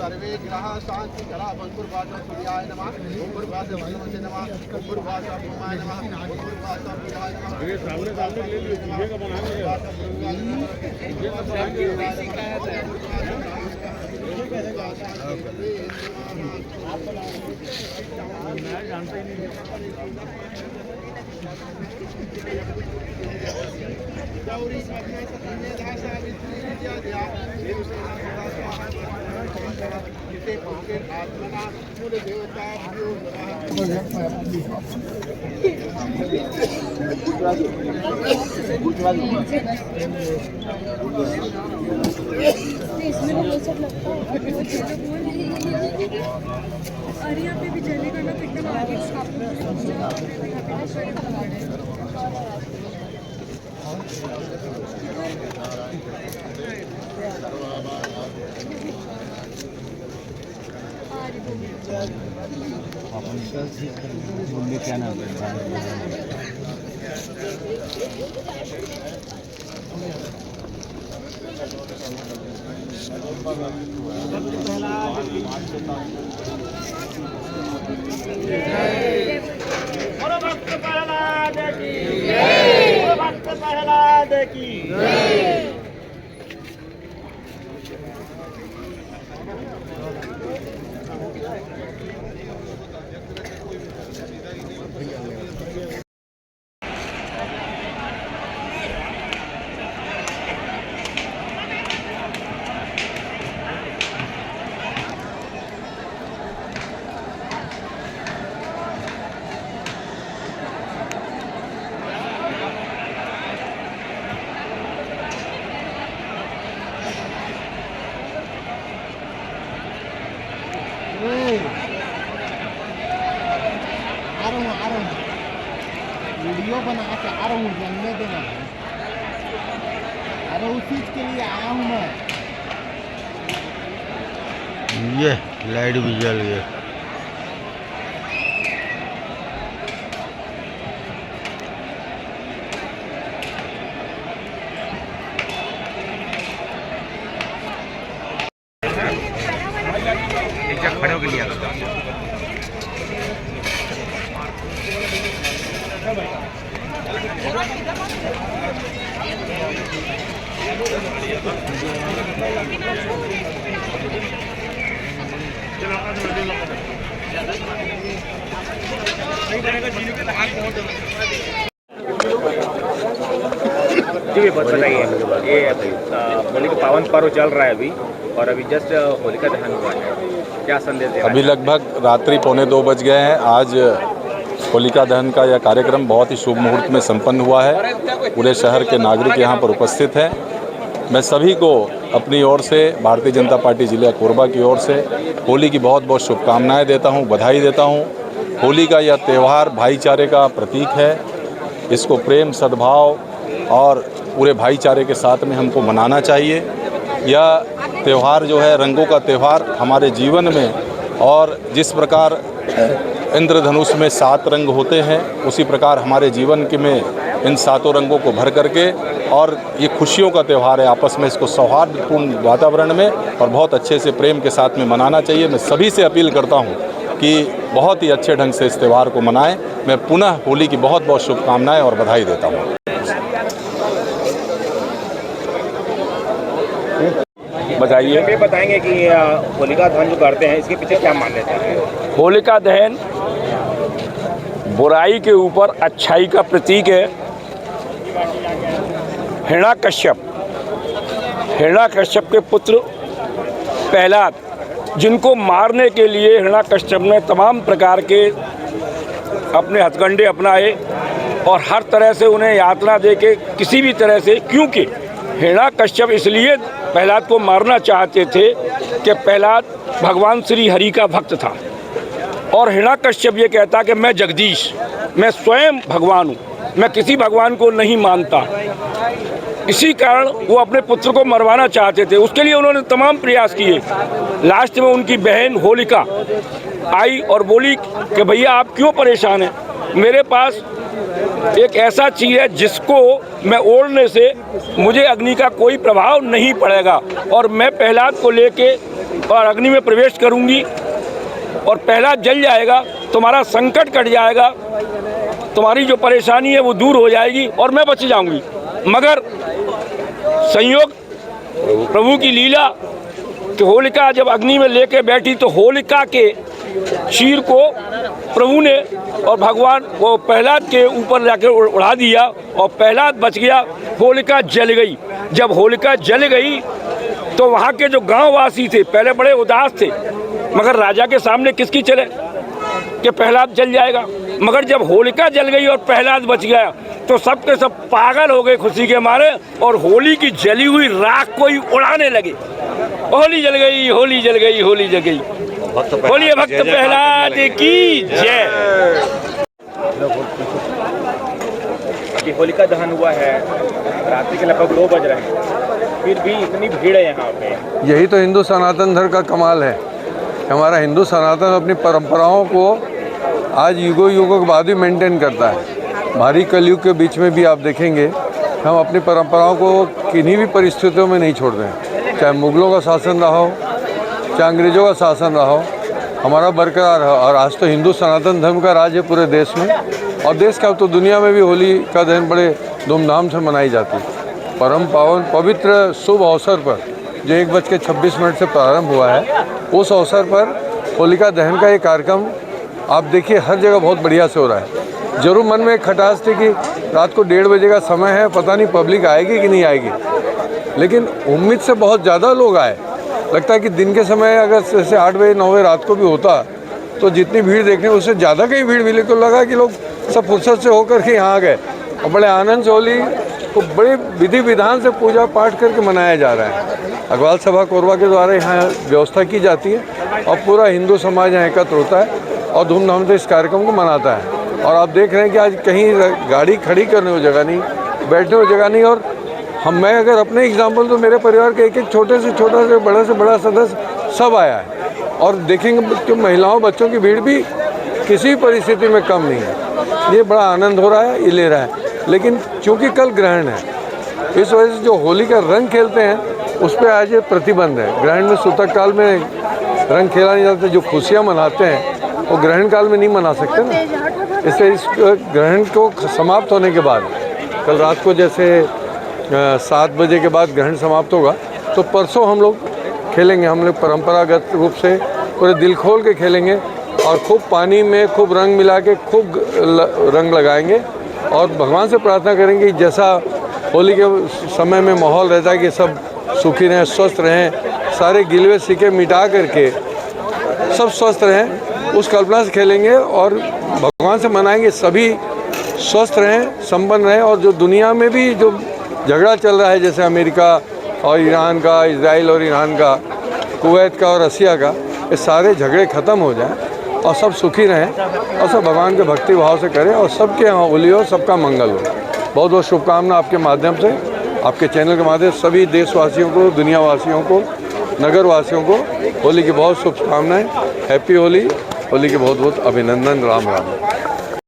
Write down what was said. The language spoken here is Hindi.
सर्वे ग्रह शांति करा बंकुरवाचा सूर्याय नमः बंकुरवाचा भगवते नमः बंकुरवाचा भूमाय नमः बंकुरवाचा बुधाय नमः। ये सामने सामने ले लो, चूहे का बनाएंगे मैं जानता ही नहीं। गौरी पद्मा सती दासा विष्णु विद्या ध्या देव सेना सदा स्वाहा जिते पाके आत्मना मूल देवता भ्यो इसमें तो वो सब लगता है और यहाँ पे भी चलेगा ना तो एकदम आगे क्या नाम है भक्त प्रहलाद की जय, भक्त प्रहलाद की जय। आ रहा हूँ वीडियो बना के आ रहा हूँ, जानने देना। अरे उस चीज के लिए आया हूँ मैं। ये लाइट भी जल गई। खड़े होकर लिया जी बहुत बताइए। ये होली का पावन पर्व चल रहा है अभी, और अभी जस्ट होलिका दहन हुआ है, क्या संदेश देना? अभी लगभग रात्रि 1:45 बज गए हैं। आज होलिका दहन का यह कार्यक्रम बहुत ही शुभ मुहूर्त में संपन्न हुआ है। पूरे शहर के नागरिक यहाँ पर उपस्थित हैं। मैं सभी को अपनी ओर से, भारतीय जनता पार्टी जिला कोरबा की ओर से होली की बहुत बहुत शुभकामनाएं देता हूँ, बधाई देता हूँ। होली का यह त्यौहार भाईचारे का प्रतीक है। इसको प्रेम, सद्भाव और पूरे भाईचारे के साथ में हमको मनाना चाहिए। यह त्यौहार जो है रंगों का त्यौहार हमारे जीवन में, और जिस प्रकार इंद्रधनुष में 7 रंग होते हैं, उसी प्रकार हमारे जीवन के में इन 7 रंगों को भर करके, और ये खुशियों का त्यौहार है। आपस में इसको सौहार्दपूर्ण वातावरण में और बहुत अच्छे से प्रेम के साथ में मनाना चाहिए। मैं सभी से अपील करता हूँ कि बहुत ही अच्छे ढंग से इस त्यौहार को मनाएं। मैं पुनः होली की बहुत बहुत शुभकामनाएं और बधाई देता हूँ। बताइए। ये बताएंगे कि होलिका दहन जो करते हैं इसके पीछे क्या मान्यता है? होलिका दहन बुराई के ऊपर अच्छाई का प्रतीक है। हिरण्याकश्यप के पुत्र प्रहलाद, जिनको मारने के लिए हिरण्याकश्यप ने तमाम प्रकार के अपने हथकंडे अपनाए और हर तरह से उन्हें यातना दे के किसी भी तरह से, क्योंकि हिरण्याकश्यप इसलिए प्रहलाद को मारना चाहते थे कि प्रहलाद भगवान श्री हरि का भक्त था, और हिरण्याकश्यप ये कहता कि मैं जगदीश, मैं स्वयं भगवान हूँ, मैं किसी भगवान को नहीं मानता। इसी कारण वो अपने पुत्र को मरवाना चाहते थे। उसके लिए उन्होंने तमाम प्रयास किए। लास्ट में उनकी बहन होलिका आई और बोली कि भैया आप क्यों परेशान हैं, मेरे पास एक ऐसा चीज़ है जिसको मैं ओढ़ने से मुझे अग्नि का कोई प्रभाव नहीं पड़ेगा और मैं प्रहलाद को लेके और अग्नि में प्रवेश करूंगी और प्रहलाद जल जाएगा, तुम्हारा संकट कट जाएगा, तुम्हारी जो परेशानी है वो दूर हो जाएगी और मैं बच जाऊंगी। मगर संयोग प्रभु की लीला कि होलिका जब अग्नि में लेके बैठी तो होलिका के शीर को प्रभु ने और भगवान वो प्रहलाद के ऊपर जाकर उड़ा दिया और प्रहलाद बच गया, होलिका जल गई। जब होलिका जल गई तो वहाँ के जो गांववासी थे पहले बड़े उदास थे, मगर राजा के सामने किसकी चले कि प्रहलाद जल जाएगा। मगर जब होलिका जल गई और प्रहलाद बच गया तो सब के सब पागल हो गए खुशी के मारे और होली की जली हुई राख को ही उड़ाने लगे। होली जल गई, होली जल गई, होली जल गई। बोलिए भक्त प्रहलाद की जय। अभी होलिका दहन हुआ है, रात्रि के लगभग 2 बज रहे हैं, फिर भी इतनी भीड़ है यहाँ पे। यही तो हिंदू सनातन धर्म का कमाल है। हमारा हिंदू सनातन अपनी परंपराओं को आज युगों युगों के बाद भी मेंटेन करता है। भारी कलयुग के बीच में भी आप देखेंगे हम अपनी परंपराओं को किन्हीं भी परिस्थितियों में नहीं छोड़ रहे हैं। चाहे मुगलों का शासन रहा हो, चाहे अंग्रेज़ों का शासन रहा हो, हमारा बरकरार है। और आज तो हिंदू सनातन धर्म का राज है पूरे देश में, और देश का तो दुनिया में भी होली का दिन बड़े धूमधाम से मनाई जाती है। परम पावन पवित्र शुभ अवसर पर जो 1:26 से प्रारंभ हुआ है, उस अवसर पर होलिका दहन का ये कार्यक्रम आप देखिए हर जगह बहुत बढ़िया से हो रहा है। जरूर मन में एक खटास थी कि रात को 1:30 बजे का समय है, पता नहीं पब्लिक आएगी कि नहीं आएगी, लेकिन उम्मीद से बहुत ज़्यादा लोग आए। लगता है कि दिन के समय अगर जैसे 8 बजे 9 बजे रात को भी होता तो जितनी भीड़ देखने उससे ज़्यादा कहीं भीड़ मिली। तो लगा कि लोग सब फुर्सत से होकर के यहाँ आ गए और बड़े आनंद से होली को बड़े विधि विधान से पूजा पाठ करके मनाया जा रहा है। अग्रवाल सभा कोरबा के द्वारा यहाँ व्यवस्था की जाती है और पूरा हिंदू समाज यहाँ एकत्र होता है और धूमधाम से इस कार्यक्रम को मनाता है। और आप देख रहे हैं कि आज कहीं गाड़ी खड़ी करने को जगह नहीं, बैठने को जगह नहीं। और मैं अगर अपने एग्जाम्पल तो मेरे परिवार के एक छोटे से छोटा से बड़ा सदस्य सब आया है। और देखेंगे कि महिलाओं बच्चों की भीड़ भी किसी परिस्थिति में कम नहीं है। ये बड़ा आनंद हो रहा है, ये ले रहा है। लेकिन चूँकि कल ग्रहण है, इस वजह से जो होली का रंग खेलते हैं उस पर आज ये प्रतिबंध है। ग्रहण में सूतक काल में रंग खेला नहीं जाता। जो खुशियाँ मनाते हैं वो ग्रहण काल में नहीं मना सकते ना। इससे इस ग्रहण को समाप्त होने के बाद कल रात को जैसे 7 बजे के बाद ग्रहण समाप्त होगा तो परसों हम लोग खेलेंगे। हम लोग परंपरागत रूप से पूरे दिल खोल के खेलेंगे और खूब पानी में खूब रंग मिला के खूब रंग लगाएंगे और भगवान से प्रार्थना करेंगे कि जैसा होली के समय में माहौल रहता है कि सब सुखी रहें, स्वस्थ रहें, सारे गिलवे सिके मिटा करके सब स्वस्थ रहें, उस कल्पना से खेलेंगे और भगवान से मनाएंगे सभी स्वस्थ रहें, संपन्न रहें। और जो दुनिया में भी जो झगड़ा चल रहा है जैसे अमेरिका और ईरान का, इजराइल और ईरान का, कुवैत का और रसिया का, ये सारे झगड़े ख़त्म हो जाएं और सब सुखी रहें और सब भगवान के भक्ति भाव से करें और सबके यहाँ होली हो, सबका मंगल हो। बहुत बहुत शुभकामना आपके माध्यम से, आपके चैनल के माध्यम से सभी देशवासियों को, दुनियावासियों को, नगर वासियों को होली की बहुत शुभकामनाएं। हैप्पी होली, होली के बहुत बहुत अभिनंदन। राम राम।